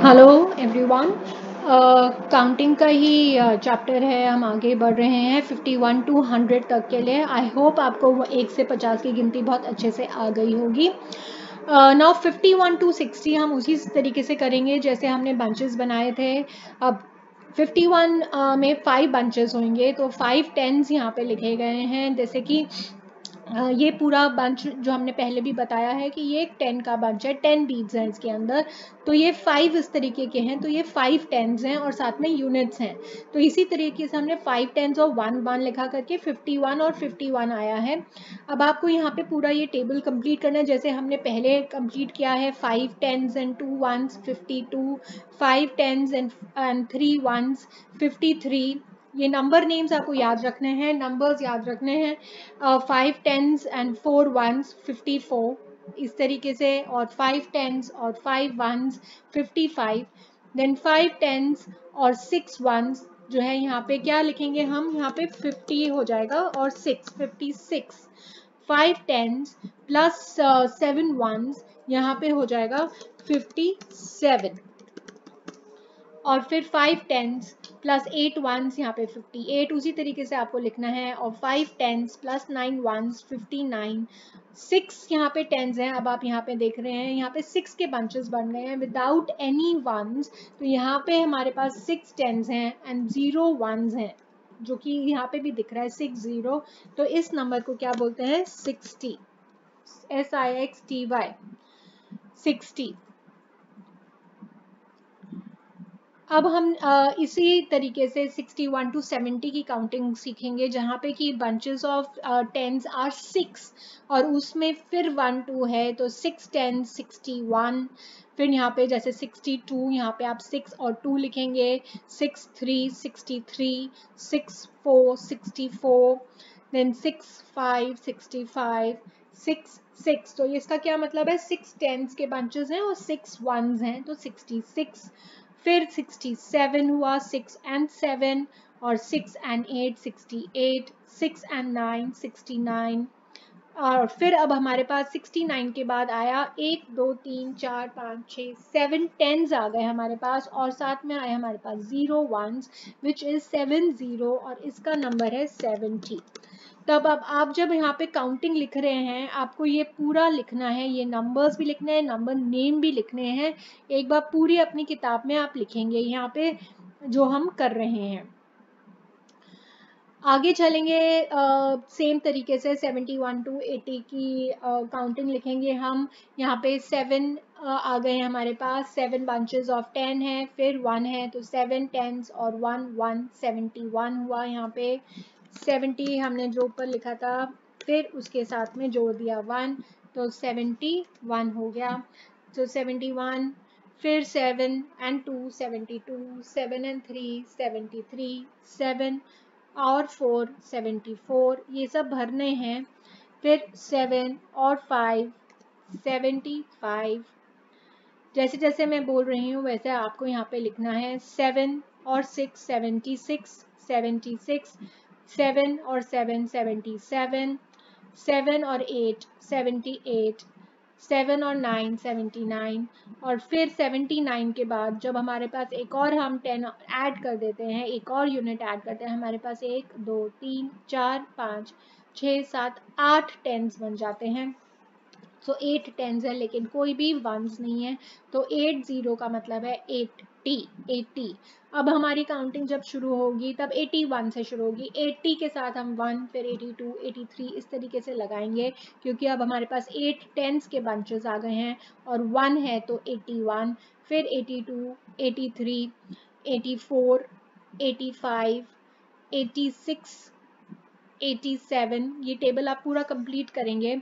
Hello everyone. Counting का ही chapter है, हम आगे बढ़ रहे हैं 51 to 100 तक के लिए। आई होप आपको 1 से 50 की गिनती बहुत अच्छे से आ गई होगी। नाउ 51 to 60 हम उसी तरीके से करेंगे जैसे हमने बंचेस बनाए थे। अब 51 में 5 बंचेस होंगे, तो 5 टेंस यहाँ पे लिखे गए हैं। जैसे कि ये पूरा बंच जो हमने पहले भी बताया है कि ये एक 10 का बंच है, 10 बीड्स हैं इसके अंदर। तो ये 5 इस तरीके के हैं, तो ये 5 टेंस हैं और साथ में यूनिट्स हैं। तो इसी तरीके से हमने 5 टेंस और 1 लिखा करके 51 और 51 आया है। अब आपको यहाँ पे पूरा ये टेबल कंप्लीट करना है जैसे हमने पहले कंप्लीट किया है। 5 tense and 2 1s 52, 5 tense and 3 1s 53। ये नंबर नेम्स आपको याद रखने हैं, नंबर्स याद रखने हैं। 5 टेंस एंड 4 1s 54 इस तरीके से, और 5 टेंस और 5 1s 55। देन 5 टेंस और 6 1s जो है यहाँ पे क्या लिखेंगे हम, यहाँ पे 50 हो जाएगा और 6 56। 5 टेंस प्लस 7 1s यहाँ पे हो जाएगा 57, और फिर 5 टेंस प्लस 8 1s यहाँ पे 58 उसी तरीके से आपको लिखना है। और 5 टेंस प्लस 9 1s 59। 6 यहाँ पे टेंस हैं। अब आप यहाँ पे देख रहे हैं, यहाँ पे 6 के बंचेस बन गए हैं विदाउट एनी वंस। तो यहाँ पे हमारे पास 6 टेंस हैं एंड 0 1s हैं, जो कि यहाँ पे भी दिख रहा है 60। तो इस नंबर को क्या बोलते हैं, 60, SIXTY 60। अब हम इसी तरीके से 61 to 70 की काउंटिंग सीखेंगे, जहाँ पे कि बंचेस ऑफ टेंस आर 6 और उसमें फिर 1 2 है, तो 6 10 61। फिर यहाँ पे जैसे 62, यहाँ पे आप 6 और 2 लिखेंगे। 6 3 63, 6 4 64, देन 6 5 65, 6 6। तो इसका क्या मतलब है, 6 टेंस के बंचेस हैं और 6 1s हैं, तो 66। फिर 67 हुआ, 6 and 7, और 6 and 8 68, 6 and 9 69। और फिर अब हमारे पास 69 के बाद आया 1 2 3 4 5 6 7 टेंस आ गए हमारे पास, और साथ में आया हमारे पास 0 1s विच इज 70, और इसका नंबर है 70। तब अब आप जब यहाँ पे काउंटिंग लिख रहे हैं, आपको ये पूरा लिखना है, ये नंबर्स भी लिखने हैं, नंबर नेम भी लिखने हैं। एक बार पूरी अपनी किताब में आप लिखेंगे यहाँ पे जो हम कर रहे हैं। आगे चलेंगे सेम तरीके से 71 to 80 की काउंटिंग लिखेंगे हम। यहाँ पे 7 आ गए हमारे पास, 7 बंचेस ऑफ 10 है, फिर 1 है, तो 7 टेंस और 1 1 71 हुआ। यहाँ पे 70 हमने जो ऊपर लिखा था, फिर उसके साथ में जोड़ दिया 1, तो 71 हो गया। तो 71, फिर 7 and 2 72, 7 and 3 73, 7 और 4 74, ये सब भरने हैं। फिर 7 और 5 75। जैसे जैसे मैं बोल रही हूँ वैसे आपको यहाँ पे लिखना है। 7 और 6 76 76, 7 और 7 77, 7 और 8 78, 7 और 9 79, और फिर 79 के बाद जब हमारे पास एक और हम 10 ऐड कर देते हैं, एक और यूनिट ऐड करते हैं, हमारे पास 1 2 3 4 5 6 7 8 टेंस बन जाते हैं। तो 8 टेंस है लेकिन कोई भी वंस नहीं है, तो 80 का मतलब है 80। अब हमारी काउंटिंग जब शुरू होगी तब 81 से शुरू होगी। 80 के साथ हम 1, फिर 82 83 इस तरीके से लगाएंगे, क्योंकि अब हमारे पास 8 टेंस के बंचेस आ गए हैं और 1 है तो 81, फिर 82 83 84 85 86 87। ये टेबल आप पूरा कंप्लीट करेंगे।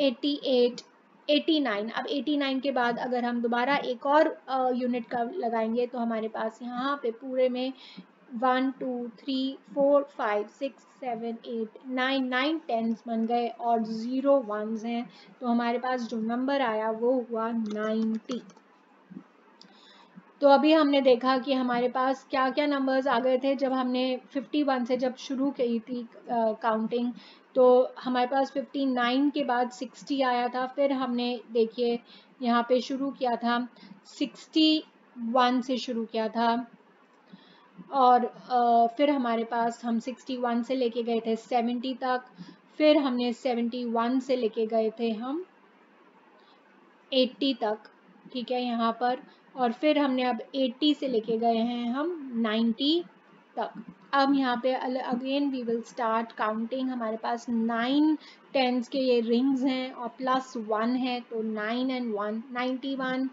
88 89। अब 89 के बाद अगर हम दोबारा एक और यूनिट का लगाएंगे तो हमारे पास यहाँ पे पूरे में 1 2 3 4 5 6 7 8 9 टेंस बन गए और 0 1s हैं, तो हमारे पास जो नंबर आया वो हुआ 90। तो अभी हमने देखा कि हमारे पास क्या क्या नंबर्स आ गए थे जब हमने 51 से जब शुरू की थी काउंटिंग। तो हमारे पास 59 के बाद 60 आया था, फिर हमने देखिए यहाँ पे शुरू किया था 60 1 से शुरू किया था, और फिर हमारे पास हम 61 से लेके गए थे 70 तक, फिर हमने 71 से लेके गए थे हम 80 तक, ठीक है यहाँ पर, और फिर हमने अब 80 से लेके गए हैं हम 90 तक। अब यहाँ पे again we will start counting. हमारे पास 9 टेंस के ये रिंग्स हैं और प्लस 1 है, तो 9 एंड 1 91,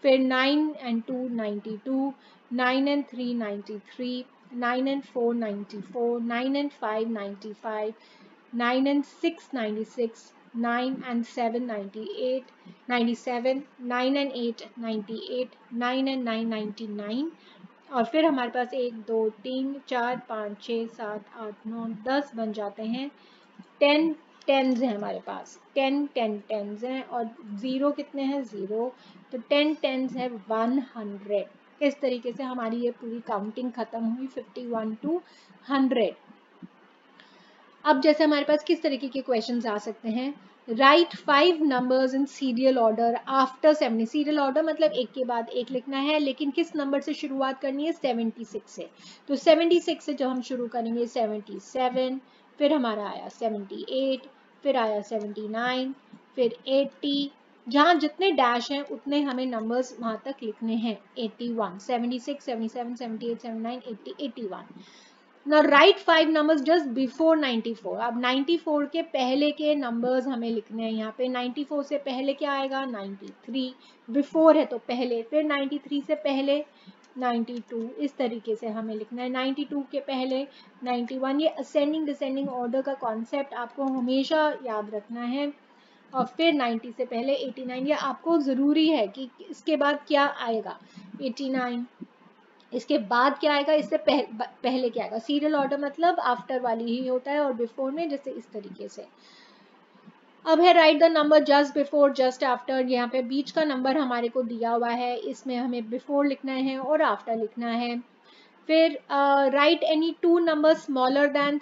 फिर 9 and 2 92, 9 and 3 93, 9 and 4 94, 9 and 5 95, 9 and 6 96, 9 and 7 98, 97, 9 and 8 98, 9 and 9 99, और फिर हमारे पास 1 2 3 4 5 6 7 8 9 10 बन जाते हैं। 10 टेंस हैं हमारे पास, 10 टेंस हैं, और ज़ीरो कितने हैं? ज़ीरो, तो 10 टेंस है 100। इस तरीके से हमारी ये पूरी काउंटिंग खत्म हुई 51 to 100। अब जैसे हमारे पास किस तरीके के क्वेश्चंस आ सकते हैं, right 5 numbers in serial order after 70। Serial order मतलब एक के बाद एक लिखना है, लेकिन किस नंबर से शुरुआत करनी है? 76 से। तो 76 से जब हम शुरू करेंगे 77, फिर हमारा आया 78, फिर आया 79, फिर 80, जहाँ जितने डैश हैं उतने हमें नंबर्स वहाँ तक लिखने हैं। 81, 76, 77, 78, 79, 80, 81। Now write 5 numbers just before 94। अब 94 के पहले के नंबर्स हमें लिखने हैं यहाँ पे। 94 से पहले क्या आएगा? 93, बिफोर है तो पहले, फिर 93 से पहले 92, इस तरीके से हमें लिखना है। 92 के पहले 91, ये असेंडिंग डिसेंडिंग ऑर्डर का कॉन्सेप्ट आपको हमेशा याद रखना है। और फिर 90 से पहले 89, ये आपको ज़रूरी है कि इसके बाद क्या आएगा? 89, इसके बाद क्या आएगा? इससे पहले क्या आएगा? सीरियल ऑर्डर मतलब आफ्टर वाली ही होता है, और बिफोर में जैसे इस तरीके से। अब है right the number just before just after. यहाँ पे बीच का नंबर हमारे को दिया हुआ है, इसमें हमें बिफोर लिखना है और आफ्टर लिखना है। फिर right any two number smaller than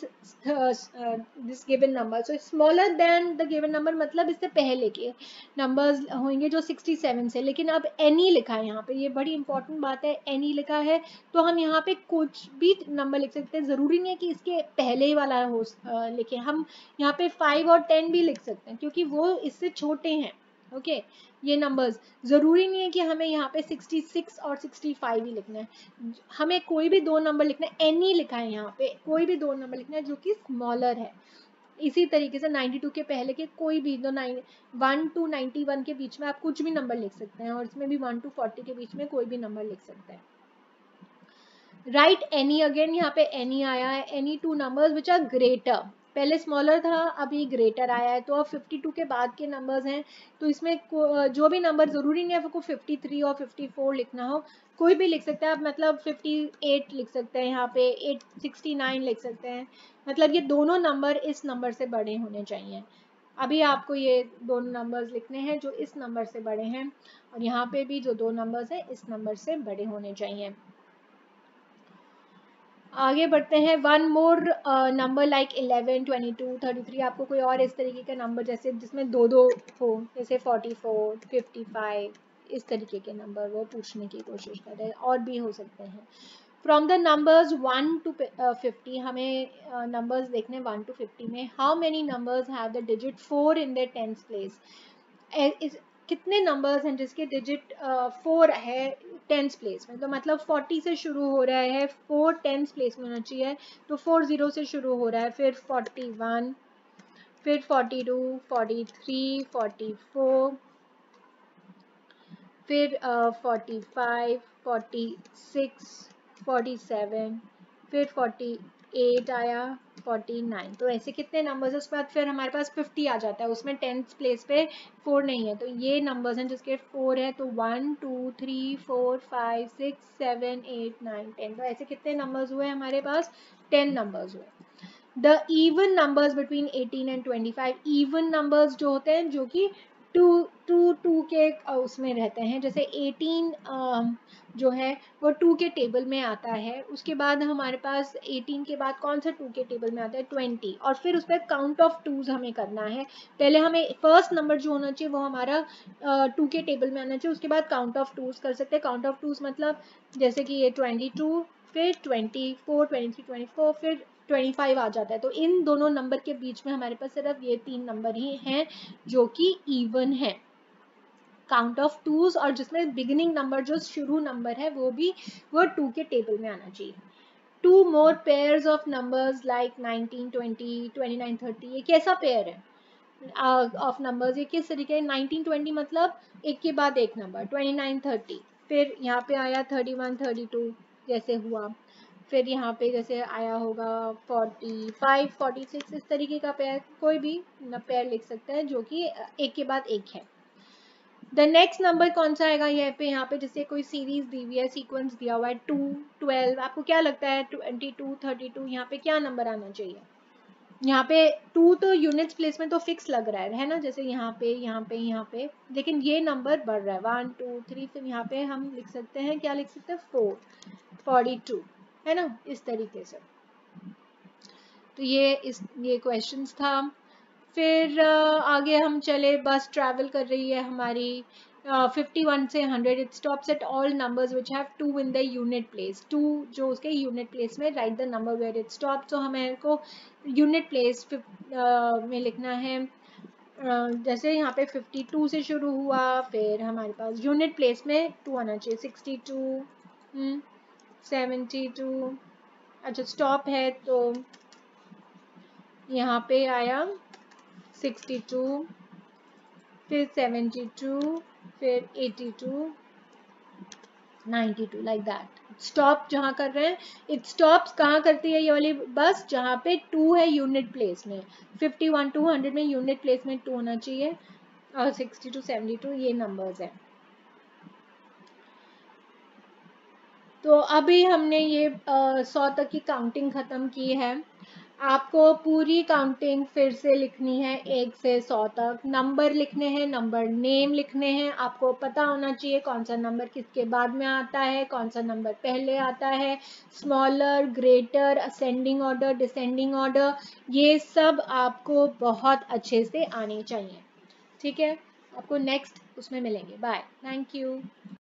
this given number. So smaller than the given number मतलब इससे पहले के नंबर्स होंगे जो 67 से, लेकिन अब एनी लिखा है यहाँ पे, ये बड़ी इंपॉर्टेंट बात है। एनी लिखा है तो हम यहाँ पे कुछ भी नंबर लिख सकते हैं, ज़रूरी नहीं है कि इसके पहले ही वाला हो लिखे। हम यहाँ पे 5 और 10 भी लिख सकते हैं क्योंकि वो इससे छोटे हैं। ओके ये नंबर्स, ज़रूरी नहीं है कि हमें यहाँ पे 66 और 65 ही लिखना है, हमें कोई भी दो नंबर लिखना है। एनी लिखा है यहाँ पे, कोई भी दो नंबर लिखना है जो कि स्मॉलर है। इसी तरीके से 92 के पहले के कोई भी 1 to 91 के बीच में आप कुछ भी नंबर लिख सकते हैं, और इसमें भी 1 to 40 के बीच में कोई भी नंबर लिख सकते हैं। राइट एनी अगेन, यहाँ पे एनी आया है। Any two numbers which are greater, पहले स्मॉलर था अभी ग्रेटर आया है, तो अब 52 के बाद के नंबर्स हैं, तो इसमें जो भी नंबर, ज़रूरी नहीं है आपको 53 और 54 लिखना हो, कोई भी लिख सकते हैं आप। मतलब 58 लिख सकते हैं यहाँ पे, 69 लिख सकते हैं। मतलब ये दोनों नंबर इस नंबर से बड़े होने चाहिए। अभी आपको ये दोनों नंबर्स लिखने हैं जो इस नंबर से बड़े हैं, और यहाँ पे भी जो दो नंबर्स हैं इस नंबर से बड़े होने चाहिए। आगे बढ़ते हैं। वन मोर नंबर लाइक 11, 22, 33, आपको कोई और इस तरीके का नंबर जैसे जिसमें दो दो हो, जैसे 44, 55, इस तरीके के नंबर वो पूछने की कोशिश करें, और भी हो सकते हैं। फ्रॉम द नंबर्स 1 to 50, हमें नंबर्स देखने 1 to 50 में। How many numbers have the digit 4 in the 10th place. कितने नंबर्स हैं जिसके डिजिट 4 है 10th प्लेस में? तो मतलब 40 से शुरू हो रहा है, 4 10th प्लेस में होना चाहिए, तो 40 से शुरू हो रहा है, फिर 41, फिर 42, 43, 44, फिर 45, 46, 47, फिर 48 आया, 49। तो ऐसे कितने नंबर्स है? उसके बाद फिर हमारे पास 50 आ जाता है, उसमें 10th प्लेस पे 4 नहीं है, तो ये नंबर्स हैं जिसके 4 है। तो 1 2 3 4 5 6 7 8 9 10, तो ऐसे कितने नंबर्स हुए हमारे पास? 10 नंबर्स हुए। The even numbers between 18 and 25, even numbers जो होते हैं जो कि टू के उसमें रहते हैं, जैसे 18 जो है वो 2 के टेबल में आता है। उसके बाद हमारे पास 18 के बाद कौन सा 2 के टेबल में आता है, 20, और फिर उस पर काउंट ऑफ टूज हमें करना है। पहले हमें फर्स्ट नंबर जो होना चाहिए वो हमारा 2 के टेबल में आना चाहिए, उसके बाद काउंट ऑफ टूज कर सकते हैं। काउंट ऑफ टूज मतलब जैसे कि ये 22, फिर 24, 23, 24, फिर 25 आ जाता है। तो इन दोनों नंबर के बीच में हमारे पास सिर्फ ये 3 नंबर ही हैं जो कि इवन है, काउंट ऑफ टूज, और जिसमें बिगिनिंग नंबर जो शुरू नंबर है वो 2 के टेबल में आना चाहिए। 2 more pairs of numbers like 19, 20, 29, 30, ये कैसा पेयर है ऑफ नंबर्स, ये किस तरीके, 19, 20 मतलब एक के बाद एक नंबर, 29, 30, फिर यहाँ पे आया 31, 32 जैसे हुआ, फिर यहाँ पे जैसे आया होगा 45, 46, इस तरीके का पेयर, कोई भी पेयर लिख सकते हैं जो कि एक के बाद एक है। द नेक्स्ट नंबर कौन सा आएगा यहाँ पे जैसे कोई सीरीज दी हुई है, सीक्वेंस दिया हुआ है 2, 12, आपको क्या लगता है 22, 32, यहाँ पे क्या नंबर आना चाहिए? यहाँ पे 2 तो यूनिट्स प्लेस में तो फिक्स लग रहा है ना, जैसे यहाँ पे यहाँ पे यहाँ पे, लेकिन ये नंबर बढ़ रहा है 1, 2, 3, फिर यहाँ पे हम लिख सकते हैं, क्या लिख सकते हैं 4, 42, है ना, इस तरीके से। तो ये क्वेश्चंस था। फिर आगे हम चले, बस ट्रैवल कर रही है हमारी 51 से 100, it stops at all numbers which have 2 in the unit place, 2 जो उसके यूनिट प्लेस में, right the number where it stop. तो हमें को यूनिट प्लेस में लिखना है, जैसे यहाँ पे 52 से शुरू हुआ, फिर हमारे पास यूनिट प्लेस में 2 आना चाहिए, 62, 72, अच्छा स्टॉप है तो यहाँ पे आया 62, फिर 72, फिर 82, 92, लाइक दैट। स्टॉप जहाँ कर रहे हैं, इट स्टॉप्स कहाँ करती है ये वाली बस, जहाँ पे 2 है यूनिट प्लेस में, 51 to 100 में यूनिट प्लेस में 2 होना चाहिए, और 60 to 72 ये नंबर्स हैं। तो अभी हमने ये 100 तक की काउंटिंग ख़त्म की है। आपको पूरी काउंटिंग फिर से लिखनी है 1 से 100 तक, नंबर लिखने हैं, नंबर नेम लिखने हैं, आपको पता होना चाहिए कौन सा नंबर किसके बाद में आता है, कौन सा नंबर पहले आता है, smaller, greater, ascending order, descending order, ये सब आपको बहुत अच्छे से आने चाहिए। ठीक है, आपको नेक्स्ट उसमें मिलेंगे। Bye, thank you.